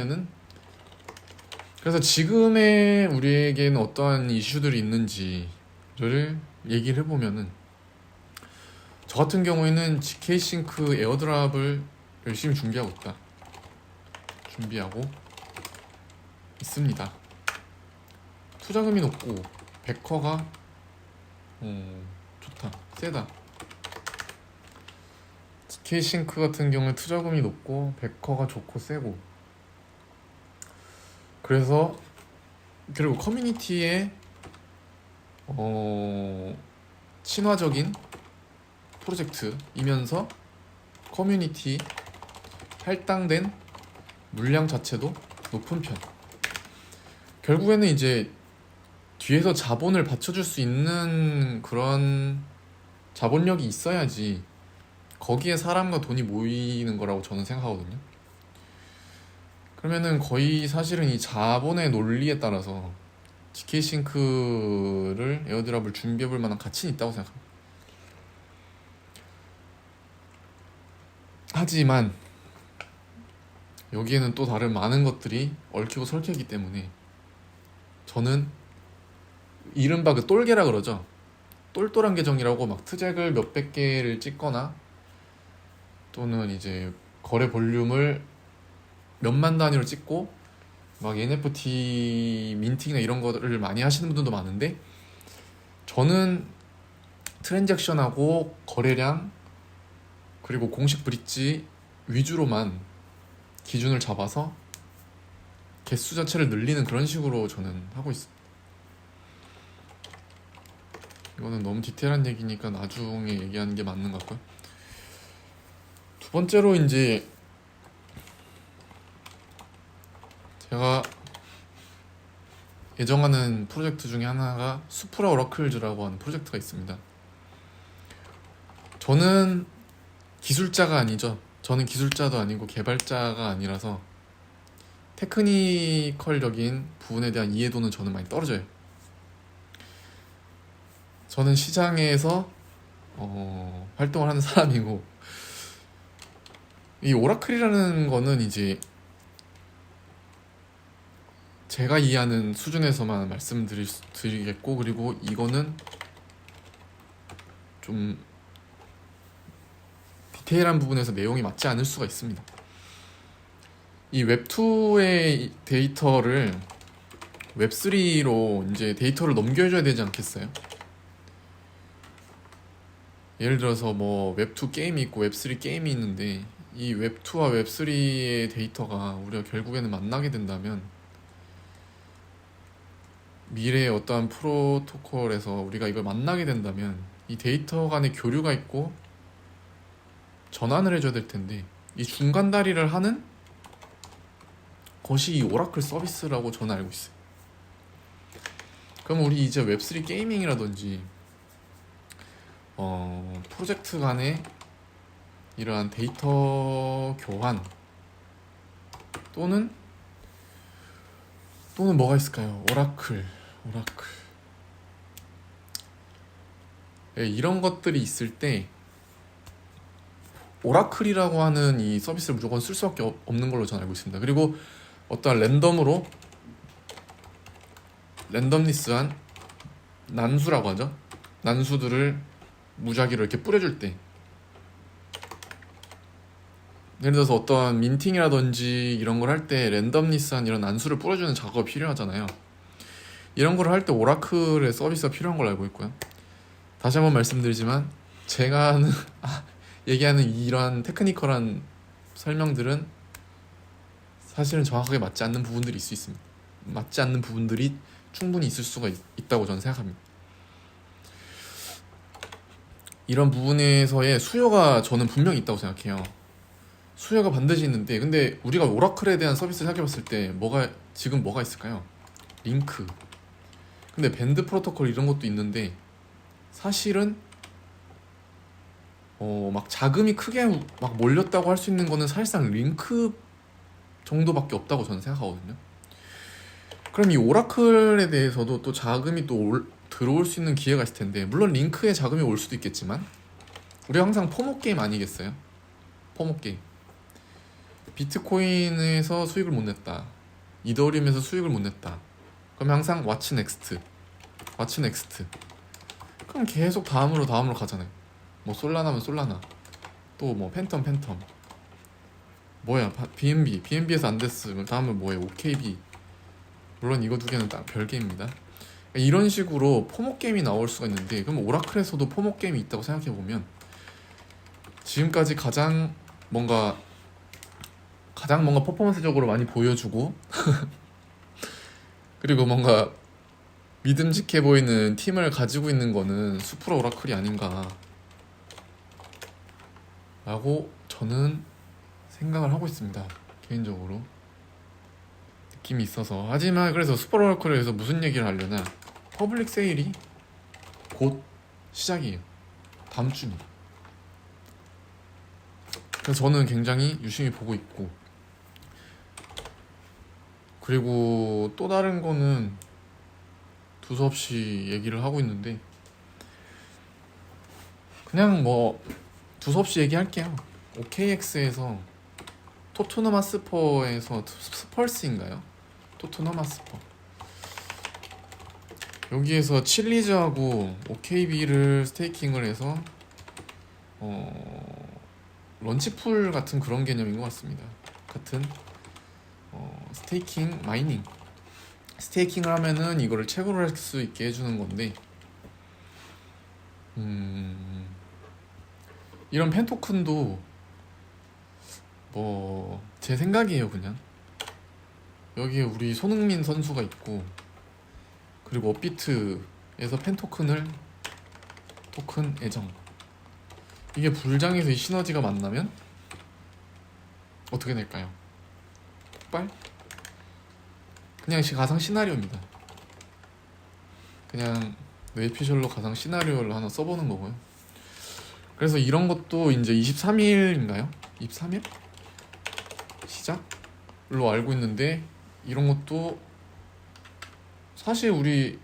보면은, 그래서 지금의 우리에게는 어떠한 이슈들이 있는지를 얘기를 해보면은, 저 같은 경우에는 GK싱크 에어드랍을 열심히 준비하고 있습니다. 투자금이 높고 베커가 좋다, 세다. GK싱크 같은 경우에 투자금이 높고 베커가 좋고 세고, 그래서 그리고 커뮤니티에 친화적인 프로젝트이면서 커뮤니티 할당된 물량 자체도 높은 편. 결국에는 이제 뒤에서 자본을 받쳐줄 수 있는 그런 자본력이 있어야지 거기에 사람과 돈이 모이는 거라고 저는 생각하거든요. 그러면은 거의 사실은 이 자본의 논리에 따라서 GK싱크를 에어드랍을 준비해볼 만한 가치는 있다고 생각합니다. 하지만 여기에는 또 다른 많은 것들이 얽히고 설키기 때문에 저는 이른바 그 똘개라 그러죠. 똘똘한 계정이라고 막 트잭을 몇백 개를 찍거나 또는 이제 거래 볼륨을 몇만 단위로 찍고 막 NFT 민팅이나 이런 거를 많이 하시는 분들도 많은데, 저는 트랜잭션하고 거래량 그리고 공식 브릿지 위주로만 기준을 잡아서 개수 자체를 늘리는 그런 식으로 저는 하고 있습니다. 이거는 너무 디테일한 얘기니까 나중에 얘기하는 게 맞는 것 같고요. 두 번째로 이제 제가 예정하는 프로젝트 중에 하나가 수프라 오라클즈라고 하는 프로젝트가 있습니다. 저는 기술자가 아니죠. 저는 기술자도 아니고 개발자가 아니라서 테크니컬적인 부분에 대한 이해도는 저는 많이 떨어져요. 저는 시장에서 활동을 하는 사람이고, 이 오라클이라는 거는 이제 제가 이해하는 수준에서만 말씀드리겠고, 그리고 이거는 좀 디테일한 부분에서 내용이 맞지 않을 수가 있습니다. 이 웹2의 데이터를 웹3로 이제 데이터를 넘겨줘야 되지 않겠어요? 예를 들어서 뭐 웹2 게임이 있고 웹3 게임이 있는데, 이 웹2와 웹3의 데이터가 우리가 결국에는 만나게 된다면 미래의 어떠한 프로토콜에서 우리가 이걸 만나게 된다면 이 데이터 간의 교류가 있고 전환을 해줘야 될 텐데, 이 중간 다리를 하는 것이 이 오라클 서비스라고 저는 알고 있어요. 그럼 우리 이제 웹3 게이밍이라든지 프로젝트 간의 이러한 데이터 교환 또는 뭐가 있을까요? 오라클 네, 이런 것들이 있을 때 오라클이라고 하는 이 서비스를 무조건 쓸 수밖에 없는 걸로 저는 알고 있습니다. 그리고 어떠한 랜덤리스한 난수라고 하죠. 난수들을 무작위로 이렇게 뿌려줄 때, 예를 들어서 어떠한 민팅이라든지 이런 걸 할 때 랜덤리스한 이런 난수를 뿌려주는 작업이 필요하잖아요. 이런 걸 할 때 오라클의 서비스가 필요한 걸로 알고 있고요. 다시 한번 말씀드리지만 제가 얘기하는 이러한 테크니컬한 설명들은 사실은 정확하게 맞지 않는 부분들이 있을 수 있습니다. 맞지 않는 부분들이 충분히 있을 수가 있다고 저는 생각합니다. 이런 부분에서의 수요가 저는 분명히 있다고 생각해요. 수요가 반드시 있는데, 근데 우리가 오라클에 대한 서비스를 생각해봤을 때 지금 뭐가 있을까요? 링크. 근데 밴드 프로토콜 이런 것도 있는데, 사실은 막 자금이 크게 막 몰렸다고 할 수 있는 거는 사실상 링크 정도밖에 없다고 저는 생각하거든요. 그럼 이 오라클에 대해서도 또 자금이 또 들어올 수 있는 기회가 있을 텐데, 물론 링크에 자금이 올 수도 있겠지만 우리가 항상 포모 게임 아니겠어요? 포모 게임. 비트코인에서 수익을 못 냈다, 이더리움에서 수익을 못 냈다, 그럼 항상 What's next? What's next? 그럼 계속 다음으로 가잖아요. 뭐 솔라나면 솔라나, 또 뭐 팬텀, 뭐야 BNB에서 안 됐으면 다음은 뭐예요? OKB. 물론 이거 두 개는 딱 별개입니다. 이런 식으로 포모 게임이 나올 수가 있는데, 그럼 오라클에서도 포모 게임이 있다고 생각해 보면 지금까지 가장 뭔가 퍼포먼스적으로 많이 보여주고 그리고 뭔가 믿음직해 보이는 팀을 가지고 있는 거는 수프라 오라클이 아닌가 라고 저는 생각을 하고 있습니다, 개인적으로 느낌이 있어서. 하지만 그래서 수프라 오라클에서 무슨 얘기를 하려나, 퍼블릭 세일이 곧 시작이에요, 다음 주입니다. 그래서 저는 굉장히 유심히 보고 있고, 그리고 또 다른 거는 두서없이 얘기를 하고 있는데, 그냥 뭐 두서없이 얘기할게요. OKX에서 토트넘 하스퍼에서 스펄스인가요? 토트넘 하스퍼, 여기에서 칠리즈하고 OKB를 스테이킹을 해서 런치풀 같은 그런 개념인 것 같습니다. 같은 스테이킹, 마이닝, 스테이킹을 하면은 이거를 채굴을 할 수 있게 해주는 건데, 이런 펜 토큰도 뭐 제 생각이에요. 그냥 여기에 우리 손흥민 선수가 있고, 그리고 업비트에서 펜 토큰 애정, 이게 불장에서 이 시너지가 만나면 어떻게 될까요? 폭발? 그냥 가상 시나리오입니다. 그냥 뇌피셜로 가상 시나리오를 하나 써보는 거고요. 그래서 이런 것도 이제 23일인가요? 23일? 시작로 알고 있는데, 이런 것도 사실 우리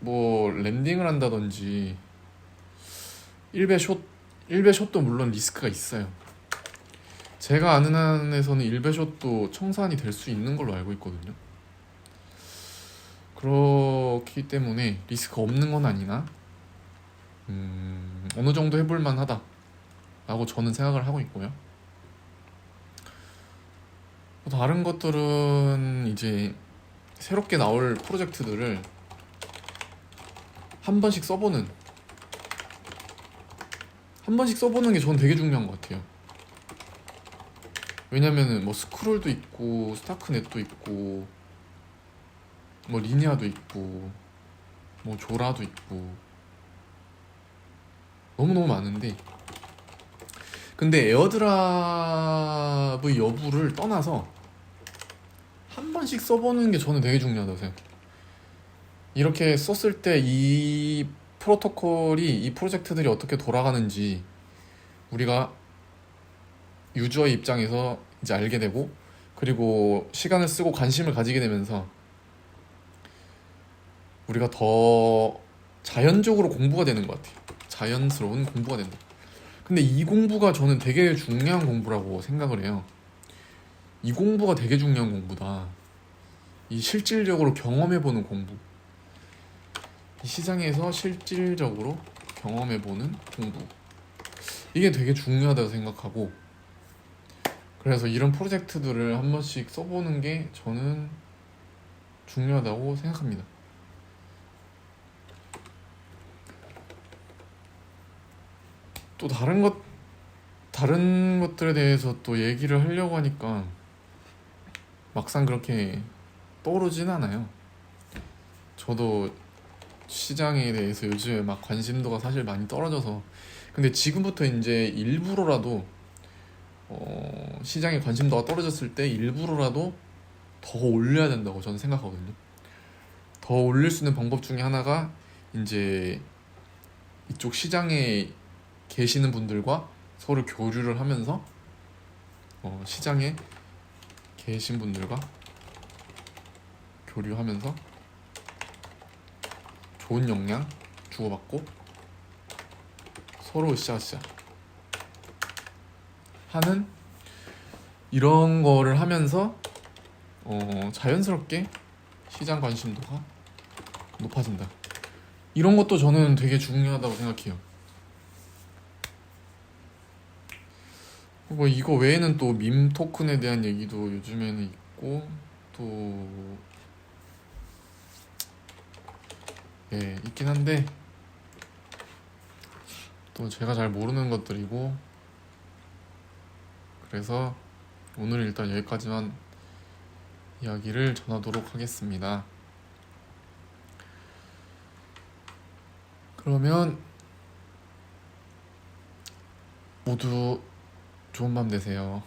뭐 랜딩을 한다든지 1배 숏도 물론 리스크가 있어요. 제가 아는 한에서는 1배 숏도 청산이 될 수 있는 걸로 알고 있거든요. 그렇기 때문에 리스크가 없는 건 아니나 어느 정도 해볼 만하다 라고 저는 생각을 하고 있고요. 다른 것들은 이제 새롭게 나올 프로젝트들을 한 번씩 써보는 게 저는 되게 중요한 것 같아요. 왜냐면은 뭐 스크롤도 있고 스타크넷도 있고 뭐 리니아도 있고 뭐 조라도 있고 너무너무 많은데, 근데 에어드랍의 여부를 떠나서 한 번씩 써보는 게 저는 되게 중요하다고 생각해요. 이렇게 썼을 때 이 프로토콜이, 이 프로젝트들이 어떻게 돌아가는지 우리가 유저의 입장에서 이제 알게 되고, 그리고 시간을 쓰고 관심을 가지게 되면서 우리가 더 자연적으로 공부가 되는 것 같아요. 자연스러운 공부가 된다. 근데 이 공부가 저는 되게 중요한 공부라고 생각을 해요. 이 공부가 되게 중요한 공부다. 이 실질적으로 경험해보는 공부, 이 시장에서 실질적으로 경험해보는 공부, 이게 되게 중요하다고 생각하고, 그래서 이런 프로젝트들을 한 번씩 써보는 게 저는 중요하다고 생각합니다. 또 다른 것들에 대해서 또 얘기를 하려고 하니까 막상 그렇게 떠오르진 않아요. 저도 시장에 대해서 요즘에 막 관심도가 사실 많이 떨어져서, 근데 지금부터 이제 일부러라도 시장에 관심도가 떨어졌을 때 일부러라도 더 올려야 된다고 저는 생각하거든요. 더 올릴 수 있는 방법 중에 하나가 이제 이쪽 시장에 계시는 분들과 서로 교류를 하면서 시장에 계신 분들과 교류하면서 좋은 역량 주고받고 서로 으쌰으쌰 하는 이런 거를 하면서 자연스럽게 시장 관심도가 높아진다. 이런 것도 저는 되게 중요하다고 생각해요. 뭐 이거 외에는 또 밈 토큰에 대한 얘기도 요즘에는 있고 또 있긴 한데 또 제가 잘 모르는 것들이고 그래서 오늘 일단 여기까지만 이야기를 전하도록 하겠습니다. 그러면 모두 좋은 밤 되세요.